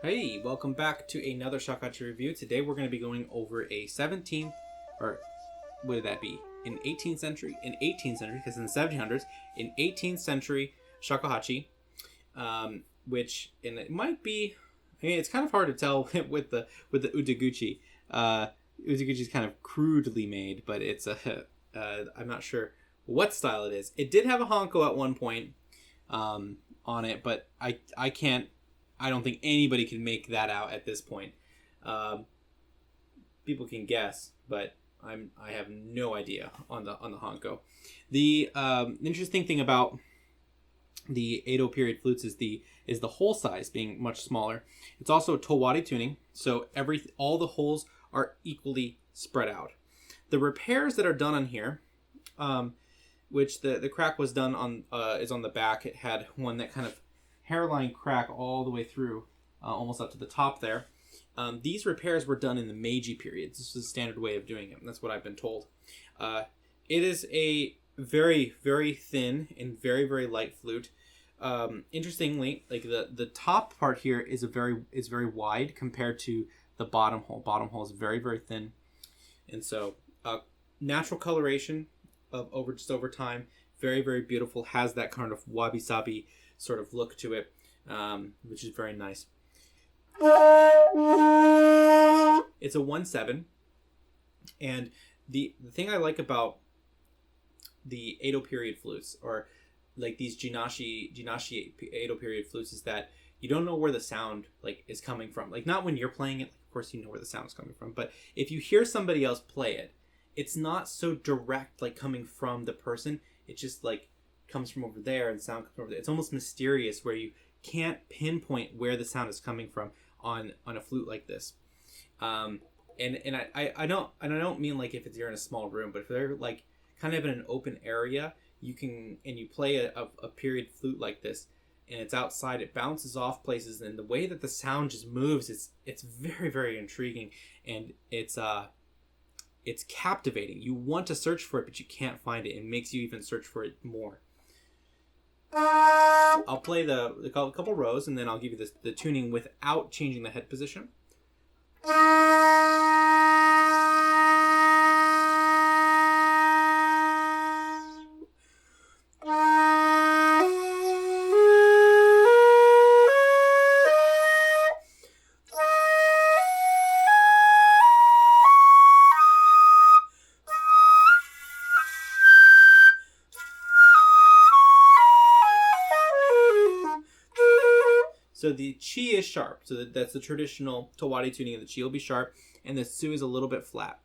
Hey, welcome back to another Shakuhachi review. Today we're going to be going over a 17th, or what would that be? In 18th century, because in the 1700s, in 18th century Shakuhachi, and it might be, it's kind of hard to tell with the Utaguchi. Utaguchi is kind of crudely made, but it's I'm not sure what style it is. It did have a honko at one point, on it, but I don't think anybody can make that out at this point. People can guess, but I have no idea on the honko. The interesting thing about the Edo period flutes is the hole size being much smaller. It's also towari tuning, so all the holes are equally spread out. The repairs that are done on here, which the crack was done on is on the back. It had one that kind of hairline crack all the way through, almost up to the top there. These repairs were done in the Meiji period. This is a standard way of doing it, and that's what I've been told. It is a very, very thin and very, very light flute. Interestingly, like the top part here is very wide compared to the bottom hole. Bottom hole is very, very thin, and so natural coloration of over time, very, very beautiful. Has that kind of wabi-sabi sort of look to it, which is very nice. It's a 1/7, and the thing I like about the Edo period flutes, or like these Jinashi Edo period flutes, is that you don't know where the sound is coming from. Like, not when you're playing it, of course you know where the sound is coming from, but if you hear somebody else play it, it's not so direct, coming from the person. It just comes from over there and sound comes from over there. It's almost mysterious where you can't pinpoint where the sound is coming from on a flute like this. And I don't mean if you're in a small room, but if they're kind of in an open area, you play a period flute like this, and it's outside, it bounces off places, and the way that the sound just moves, it's very, very intriguing, and it's captivating. You want to search for it, but you can't find it. It makes you even search for it more. I'll play a couple rows, and then I'll give you the tuning without changing the head position. So the chi is sharp. So that's the traditional towari tuning, of the chi will be sharp, and the su is a little bit flat.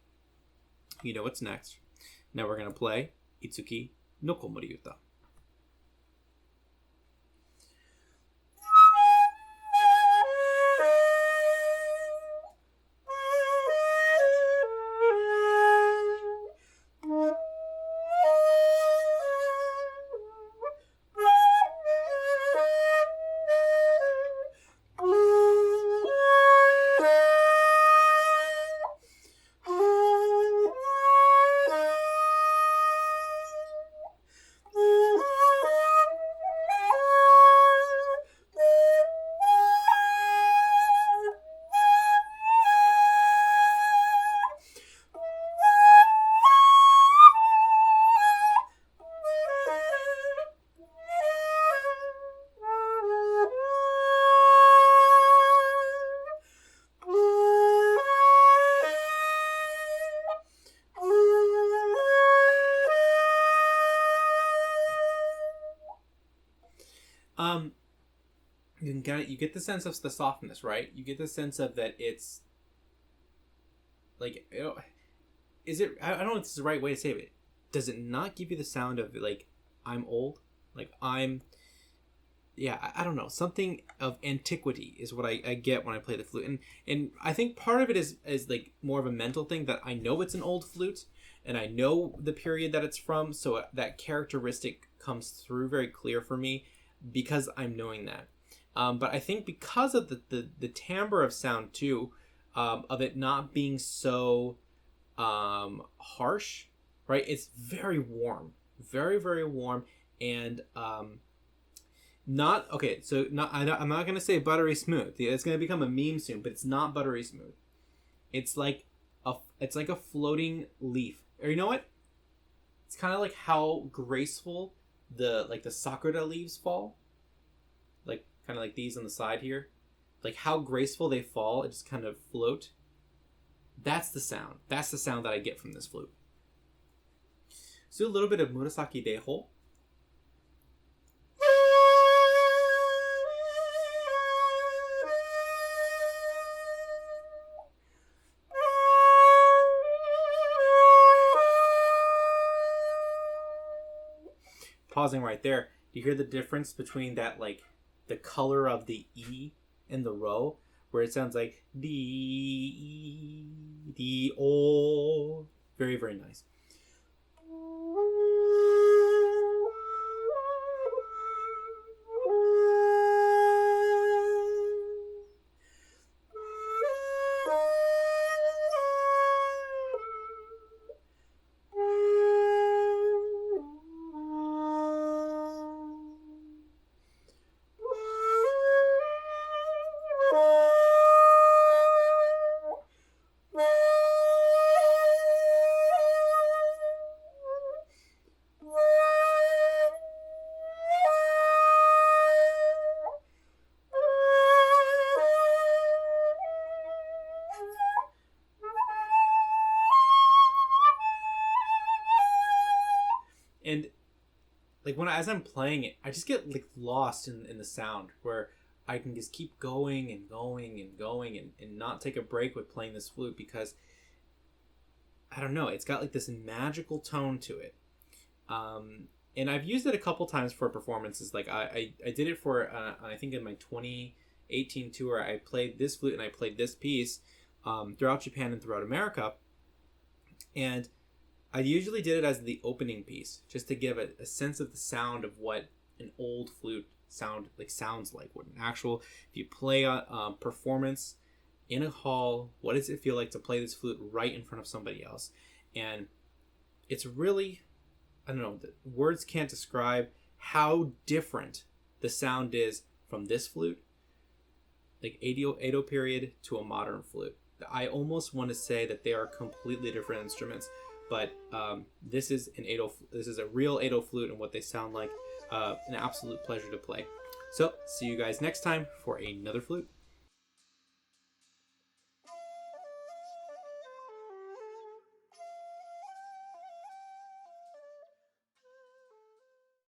You know what's next. Now we're going to play Itsuki no Komori Yuta. You get the sense of the softness, right? You get the sense of that it's is it? I don't know if this is the right way to say it. Does it not give you the sound of I'm old? I don't know. Something of antiquity is what I get when I play the flute, and I think part of it is more of a mental thing, that I know it's an old flute, and I know the period that it's from, so that characteristic comes through very clear for me because I'm knowing that. But I think because of the timbre of sound too, of it not being so harsh, right? It's very warm, very, very warm, and Not okay. So I'm not gonna say buttery smooth. It's gonna become a meme soon, but it's not buttery smooth. It's like a floating leaf. Or you know what? It's kind of like how graceful the sakura leaves fall, like kind of like these on the side here, like how graceful they fall. It just kind of float. That's the sound. That's the sound that I get from this flute. So a little bit of Murasaki Deho. Pausing right there. Do you hear the difference between that, like the color of the E in the row, where it sounds like D O. Very, very nice. And like as I'm playing it, I just get like lost in the sound, where I can just keep going and going and going and not take a break with playing this flute, because I don't know, it's got like this magical tone to it. And I've used it a couple times for performances. Like I did it for I think in my 2018 tour, I played this flute and I played this piece throughout Japan and throughout America. And I usually did it as the opening piece, just to give a sense of the sound of what an old flute sounds like. What an actual, if you play a performance in a hall, what does it feel like to play this flute right in front of somebody else? And it's really, I don't know, the words can't describe how different the sound is from this flute, like Edo period, to a modern flute. I almost want to say that they are completely different instruments. But this is a real Edo flute, and what they sound like, an absolute pleasure to play. So, see you guys next time for another flute.